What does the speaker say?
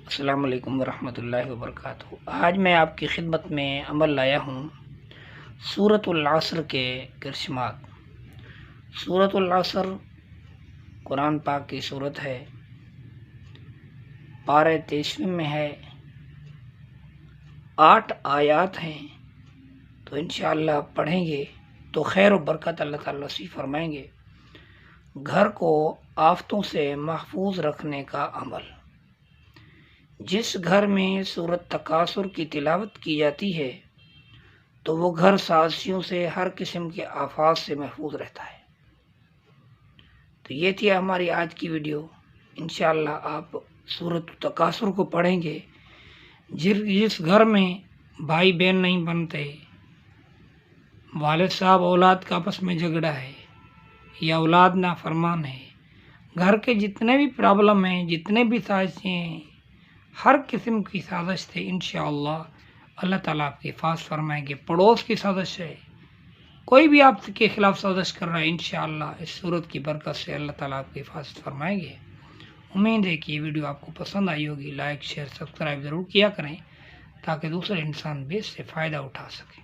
السلام علیکم ورحمۃ اللہ وبرکاتہ۔ آج میں آپ کی خدمت میں عمل لایا ہوں سورۃ العصر کے کرشمات۔ سورۃ العصر قرآن پاک کی سورت ہے، پارہ 23 میں ہے، 8 آیات ہیں، تو انشاءاللہ پڑھیں گے تو خیر و برکت اللہ تعالیٰ نصیب فرمائیں گے۔ گھر کو آفتوں سے محفوظ رکھنے کا عمل۔ جس گھر میں سورۃ تکاثر کی تلاوت کی جاتی ہے تو وہ گھر سازشیوں سے، ہر قسم کے آفات سے محفوظ رہتا ہے۔ تو یہ تھی ہماری آج کی ویڈیو۔ انشاءاللہ آپ سورۃ تکاثر کو پڑھیں گے۔ جس گھر میں بھائی بہن نہیں بنتے، والد صاحب اولاد کا آپس میں جھگڑا ہے یا اولاد نافرمان ہے، گھر کے جتنے بھی پرابلم ہیں، جتنے بھی سازشیں ہیں، ہر قسم کی سازش سے انشاءاللہ اللہ تعالیٰ آپ کی حفاظت فرمائیں گے۔ پڑوس کی سازش ہے، کوئی بھی آپ کے خلاف سازش کر رہا ہے، انشاءاللہ اس صورت کی برکت سے اللہ تعالیٰ آپ کی حفاظت فرمائیں گے۔ امید ہے کہ یہ ویڈیو آپ کو پسند آئی ہوگی۔ لائک، شیئر، سبسکرائب ضرور کیا کریں تاکہ دوسرے انسان بھی اس سے فائدہ اٹھا سکیں۔